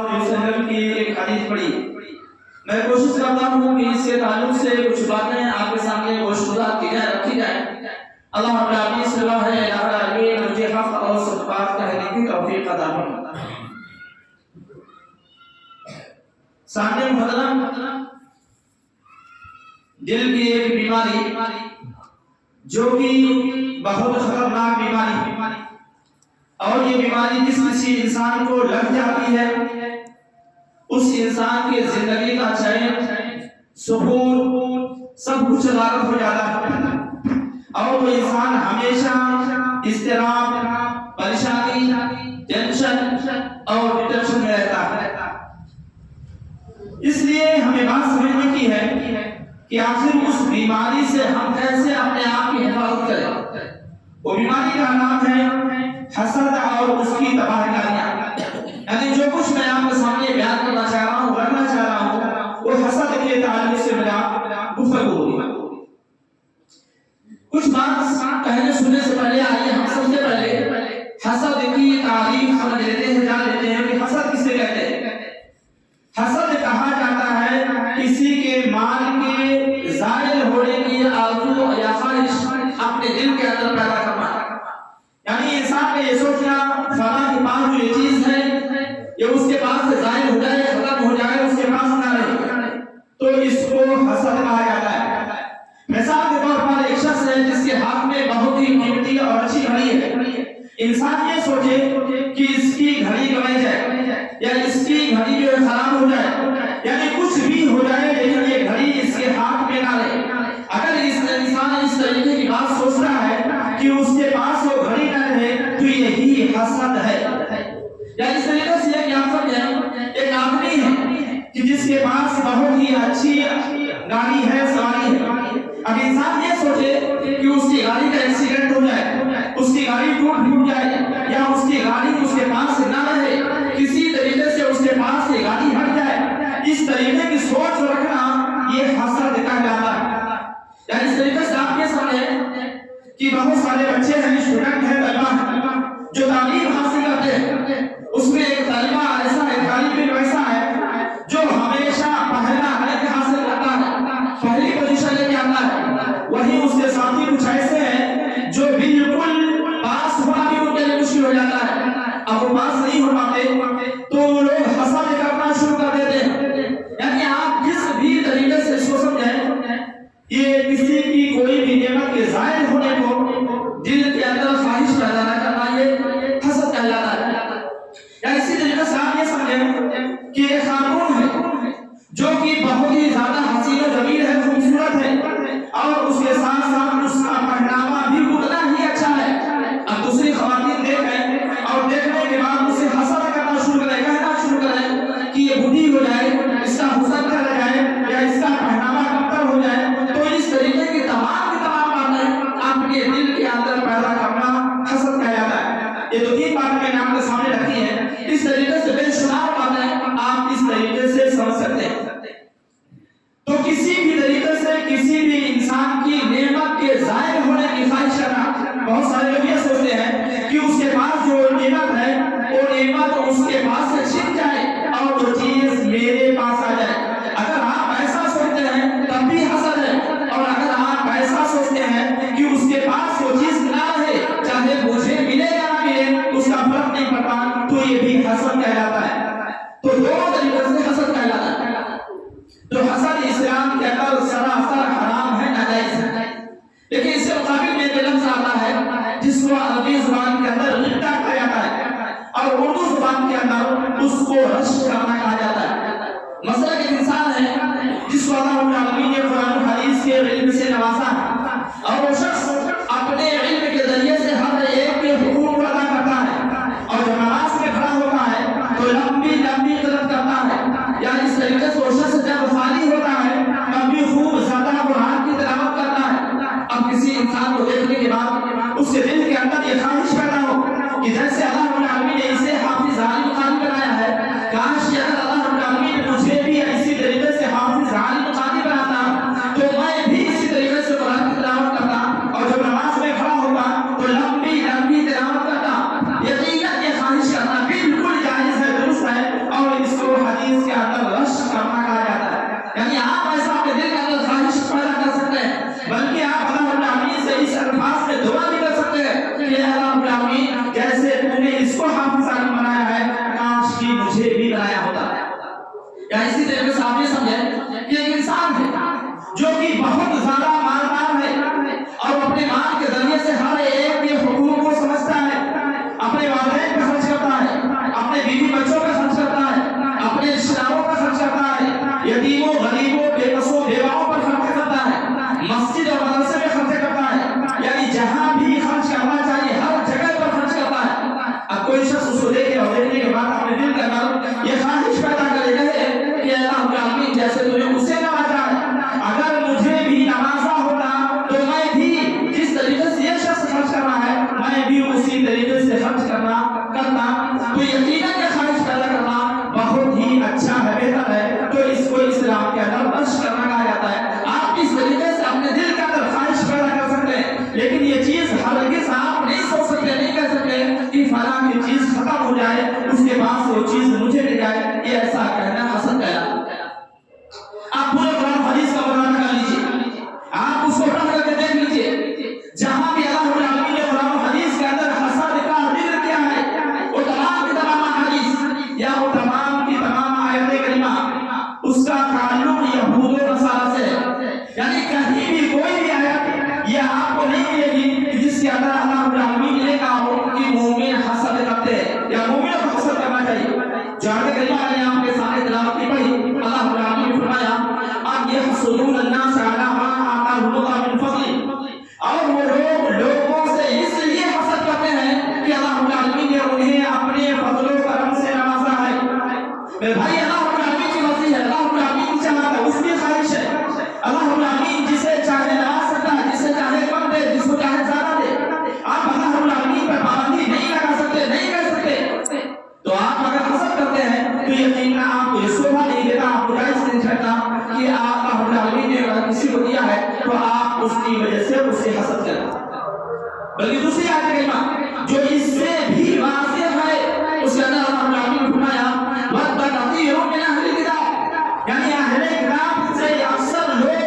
وسلم کی ایک حدیث پڑھی. میں کوشش کرتا ہوں کہ اس کے تعلق سے کچھ باتیں آپ کے سامنے گوشتگزار کی جائیں, رکھی جائیں. اللہ رب العالمین سے دعا ہے الہ العالمین مجھے حق اور سچ بات کہنے کی توفیق عطا فرمائے. سامنے محترم, دل کی ایک بیماری جو کہ بہت خطرناک بیماری, اور یہ بیماری جس کسی انسان کو لگ جاتی ہے اس انسان کی زندگی کا چین, سکون سب کچھ غائب ہو جاتا ہے, اور وہ انسان ہمیشہ اضطراب, پریشانی, ٹینشن اور ڈپریشن میں رہتا ہے. اس لیے ہمیں بات سمجھنے کی ہے کہ آخر اس بیماری سے ہم کیسے اپنے آپ کی حفاظت کریں. وہ بیماری کا نام ہے حسد اور اس کی تباہ کاریاں. یعنی جو کچھ میں آپ کے سامنے بیان کرنا چاہ رہا ہوں, کرنا چاہ رہا ہوں, وہ حسد کے تعلق سے میرا گفتگو ہوگی. کچھ بات کہنے سننے سے پہلے آئیے ہم سب سے پہلے حسد کی تعریف سمجھ لیتے ہیں, جان لیتے ہیں کہ حسد کسے کہتے ہیں. حسد کہا جاتا ہے کسی کے مال کے زائل ہونے کی آرزو یا خواہش اپنے دل کے اندر پیدا کرنا. یعنی انسان کا یہ سوچنا فلاں کے پاس جو یہ چیز ہے یہ اس کے پاس سے زائل ہو جائے, ختم ہو جائے, اس کے پاس نہ رہے, تو اس کو حسد کہا جاتا ہے. مثال کے طور پر ایک شخص ہے جس کے ہاتھ میں بہت ہی قیمتی اور اچھی گھڑی ہے. انسان یہ سوچے کہ اس کی گھڑی گوائی جائے یا اس کی گھڑی جو خراب ہو جائے, یعنی کچھ بھی ہو جائے لیکن یہ گھڑی اس کے ہاتھ میں نہ رہے. اگر اس انسان اس طریقے کی بات سوچ رہا ہے کہ اس کے پاس وہ گھڑی نہ رہے تو یہی حسد ہے. یا اس طریقے سے کہ آپ سمجھیں ایک آدمی ہے کہ جس کے پاس بہت ہی اچھی گاڑی ہے, سواری ہے. اب انسان یہ سوچے کہ اس کی گاڑی کا ایکسیڈنٹ ہو جائے, اس کی گاڑی ٹوٹ جائے یا اس کی گاڑی اس کے پاس نہ رہے, کسی طریقے سے اس کے پاس سے گاڑی ہٹ جائے, اس طریقے کی سوچ رکھنا یہ حسد کہلاتا ہے. یعنی اس طریقے سے آپ یہ سمجھیں کہ بہت سارے بچے ہیں, اسٹوڈنٹ ہیں, طلبہ ہیں جو تعلیم حاصل کرتے ہیں. اس میں ایک طالبہ ایسا ہے, طالب علم ایسا ہے جو ہمیشہ پہلا رینک حاصل کرتا ہے, پہلی پوزیشن لے کے آتا ہے. وہیں اس کے ساتھی کچھ ایسے ہیں جو بالکل پاس ہونا بھی ان کے لیے مشکل ہو جاتا ہے. اب وہ پاس نہیں ہو پاتے تو لوگ حسد کرنا شروع کر دیتے ہیں. یعنی آپ جس بھی طریقے سے اس کو سمجھیں, یہ کسی کی کوئی بھی نعمت کے ظاہر ہونے کو دل کے اندر خواہش پیدا نہ کرنا, یہ حسد کہلاتا ہے. یا اسی طریقے سے آپ یہ سمجھیں کہ ایک خاتون ہے جو کہ بہت ہی زیادہ حسین و جمیل ہے, خوبصورت ہے, اور اس کے ساتھ ساتھ اس کا پہناوا بھی اتنا ہی اچھا ہے. اب دوسری خواتین دیکھیں اور دیکھنے کے بعد اسے حسد کرنا شروع کریں, کہنا شروع کریں کہ یہ بوڑھی ہو جائے, اس کا حسن کر جائے یا اس کا پہناوا کمتر ہو جائے. تو اس طریقے کی تمام باتیں آپ کے دل کے اندر پیدا کرنا حسد کہلاتا ہے. یہ دو تین باتیں میں نے آپ کے سامنے رکھی ہیں. اس طریقے سے بے شمار باتیں آپ اس طریقے سے سمجھ سکتے ہیں. تو کسی بھی طریقے سے کسی بھی انسان کی نعمت کے ظاہر ہونے کی خواہش کرنا, بہت سارے لوگ یہ سوچتے ہیں کہ اس کے پاس جو نعمت ہے وہ نعمت اس کے پاس سے چھن جائے اور وہ چیز میرے پاس آ جائے. اگر آپ ایسا سوچتے ہیں تب بھی حسد ہے, اور اگر آپ ایسا سوچتے ہیں کہ اس کے پاس وہ چیز نہ رہے, چاہے مجھے ملے یا نہ ملے اس کا فرق نہیں پڑتا, تو یہ بھی حسد کہلاتا ہے. تو دونوں طریقے سے حسد کہلاتا ہے. تو حسد اسلام کے اندر سراسر حرام ہے, ناجائز ہے. لیکن اس کے مقابل میں ایک لفظ آتا ہے جس کو عربی زبان کے اندر غبطہ کہا جاتا ہے, اور اردو زبان کے اندر اس کو رشک کرنا کہا جاتا ہے. مثلا ایک انسان ہے جس کو اللہ رب العالمین نے قرآن و حدیث کے علم سے نوازا ہے, اور وہ شخص اپنے علم کے ذریعے سے ہر ایک کے حقوق ادا کرتا ہے, اور جب نماز میں کھڑا ہوتا ہے تو لمبی لمبی قرات کرتا ہے. یا اس طریقے سے وہ شخص جب خالی ہوتا ہے تب بھی خوب زیادہ قرآن کی تلاوت کرتا ہے. اب کسی انسان کو دیکھنے کے بعد اس کے دل کے اندر یہ خواہش پیدا ہو کہ جیسے اللہ رب العالمین نے اسے حافظ عالم قاری بنایا ہے, کاش کہ اگر اللہ رب العالمین مجھے بھی اسی طریقے سے حافظ عالم قاری بناتا تو میں بھی اسی طریقے سے قرآن کی تلاوت کرتا, اور جب نماز میں کھڑا ہوگا تو لمبی لمبی تلاوت کرتا. یقیناً یہ خواہش کرنا بالکل جائز ہے, درست ہے, اور اس चीज के अंदर रश करना कहा जाता है। यानी आप ऐसा अपने दिल के अंदर ख्वाहिश पैदा कर सकते हैं, बल्कि आप अल्लाह रब्बुल आमीन से इस अल्फाज में दुआ भी कर सकते हैं कि अल्लाह रब्बुल आमीन जैसे तूने इसको हाफिज आलिम बनाया है, काश कि मुझे भी बनाया होता। या इसी तरीके से आप ये समझें कि एक इंसान है जो कि बहुत ज्यादा मालदार है और अपने माल के जरिए से हर एक के हुकूक को समझता है, अपने वालिदैन पे खर्च करता है, अपने बीवी बच्चों पे खर्च करता है, अपने रिश्तेदारों पर खर्च करता है, यतीमों गरीबों बेकसों बेवाओं पर खर्च करता है, मस्जिद और मदरसे में खर्च करता है, यानी जहां भी खर्च करना चाहिए हर जगह पर खर्च करता है। अब कोई शख्स उसको देखे और देखने के बाद अपने दिल के अंदर ये ख्वाहिश पैदा करेगा कि अल्लाह रब्बुल आमीन जैसे तूने उसे नवाजा है, अगर मुझे भी नवाजा होता तो मैं भी जिस तरीके से ये शख्स खर्च कर रहा है मैं भी उसी तरीके से खर्च करता। तो यकीनन ये ख्वाहिश पैदा करना बहुत ही अच्छा है, बेहतर है। तो इसको इस्लाम के अंदर रश करना कहा जाता है। आप इस तरीके से अपने दिल के अंदर ख्वाहिश पैदा कर सकते हैं, लेकिन ये चीज हरगिज़ आप नहीं सोच सकते, नहीं कह सकते कि फलां की चीज खत्म हो जाए उसके बाद से वो चीज मुझे मिल जाए, ये ऐसा कहना हसन कहलाता है। आप पूरे कुरान हदीस का मुताला कर लीजिए, आप उसको पढ़ करके देख लीजिए, जहां भी अल्लाह रब्बुल आमीन ने कुरान हदीस के अंदर हसद का जिक्र किया है, वो तमाम की तमाम हदीस या वो तमाम की तमाम आयतें करीमा उसका ताल्लुक यहूद और नसारा से है। यानी कहीं भी कोई भी आयत ये आपको नहीं मिलेगी जिसके अंदर अल्लाह रब्बुल आमीन ने कहा हो कि मोमिन हसद करते हैं या मोमिन को हसद करना चाहिए। जो आयत करीमा मैंने आपके सामने तिलावत की पढ़ी, अल्लाह रब्बुल आमीन ने फरमाया अन यहसुदून अन्नास अला मा आताहुमुल्लाह मिन फज़ली, और वो लोग लोगों से इसलिए हसद करते हैं कि अल्लाह रब्बुल आमीन ने उन्हें अपने फजल व करम से नवाजा है। मेरे भाई अल्लाह रब्बुल आमीन की मर्जी है, अल्लाह रब्बुल आमीन की चाहत है, उसकी ख्वाहिश है। अल्लाह रब्बुल आमीन जिसे चाहे नवाज सकता है, जिसे चाहे कम दे, जिसको चाहे ज्यादा दे। आप अल्लाह रब्बुल आमीन पर पाबंदी नहीं लगा सकते, नहीं कर सकते। तो आप अगर हसद करते हैं तो यकीनन आपको ये शोभा नहीं देता, आपको जायज नहीं ठहरता कि आप अल्लाह रब्बुल आमीन ने अगर किसी को दिया है तो आप उसकी वजह से उससे हसद करें। बल्कि दूसरी आयत करीमा जो इससे भी वाज़ेह है उसके अंदर अल्लाह रब्बुल आमीन ने फरमाया वद कसीरुम मिन अहलिल किताब, यानी अहले किताब से अक्सर लोग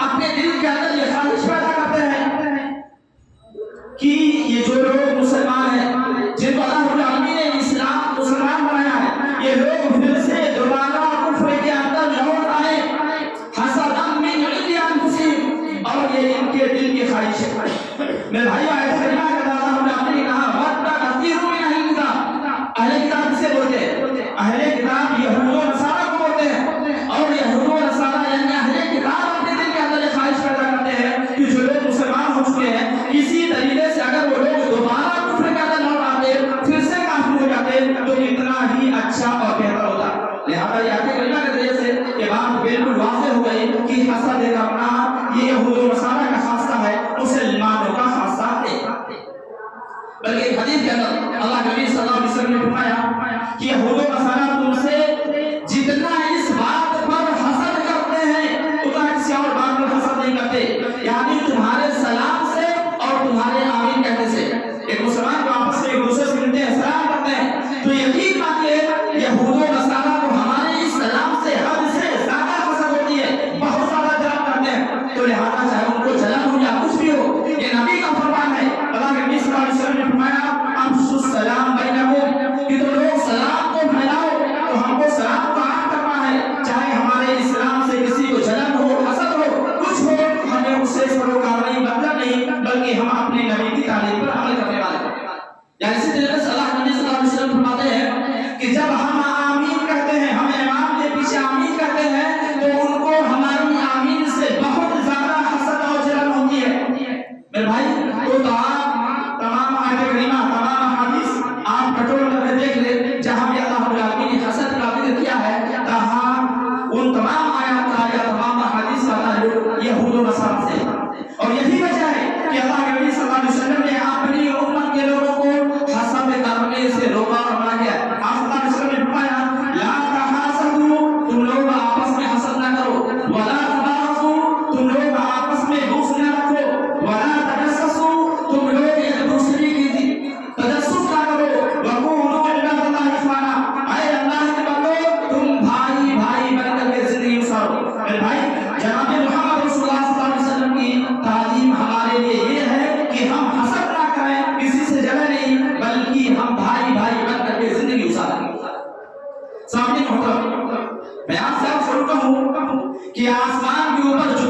अपने दिल के अंदर ये ख्वाहिश पैदा करते हैं कि ये जो लोग मुसलमान हैं, जिनको अल्लाह रब्बुल आमीन ने इस्लाम मुसलमान बनाया है, ये लोग फिर से दोबारा कुफ्र के अंदर लौट आए, हसदम मिन इंदी अनफुसिहिम, और ये इनके दिल की ख्वाहिश है। मेरे भाई आयत करीमा के अंदर अल्लाह रब्बुल आमीन ने कहा वद कसीरुम मिन अहलिल किताब, अहले किताब किसे बोलते हैं? अहले किताब यहूद और नसारा को बोलते हैं। और यहूद और नसारा यानी अहले किताब अपने दिल के अंदर ये ख्वाहिश पैदा करते हैं कि जो लोग मुसलमान हो चुके हैं इसी तरीके से अगर वो लोग दोबारा कुफ्र के अंदर लौट आते, फिर से काफिर हो जाते तो कितना ही अच्छा और बेहतर होता। लिहाजा ये आयत करीमा के जरिए से ये बात बिल्कुल वाज़ेह हो गई कि हसद करना ये यहूद और नसारा का खासा है, मुसलमानों का खासा नहीं। बल्कि एक हदीस के अंदर अल्लाह के नबी सल्लल्लाहु अलैहि वसल्लम ने फरमाया कि यहूद और नसारा तुमसे जितना इस बात पर हसद करते हैं उतना किसी और बात पर हसद नहीं करते, यानी तुम्हारे सलाम से और तुम्हारे आमीन कहने से। एक मुसलमान को आपस में एक दूसरे से मिलते हैं, सलाम करते हैं, तो यकीन मानिए यहूद और नसारा को हमारे इस सलाम से हद से ज्यादा हसद होती है, बहुत ज्यादा जलन करते हैं। तो लिहाजा चाहे उनको जलन हो या कुछ भी हो, ये नबी का फरमान है। अल्लाह के नबी सल्लल्लाहु अलैहि वसल्लम ने फरमाया अफ्शुस सलाम बैनकुम, कि तुम लोग सलाम को फैलाओ। तो हमको सलाम का आम करना है, चाहे हमारे इस्लाम से किसी को जलन हो, हसद हो, कुछ हो, हमें उससे सरोकार नहीं, मतलब नहीं, बल्कि हम अपने नबी की तालीम पर अमल करने वाले हैं। या इसी तरीके से अल्लाह के नबी सल्लल्लाहु अलैहि वसल्लम फरमाते हैं कि जब हम आमीन कहते हैं, हम इमाम के पीछे आमीन कहते हैं, तो उनको हमारी आमीन से बहुत ज्यादा हसद और जलन होती है। मेरे भाई तो तमाम आयत करीमा, तमाम हदीस आप कंट्रोल करके देख ले, जहां भी अल्लाह रब्बुल आमीन ने हसद का जिक्र किया है کہوں کہ آسمان کے اوپر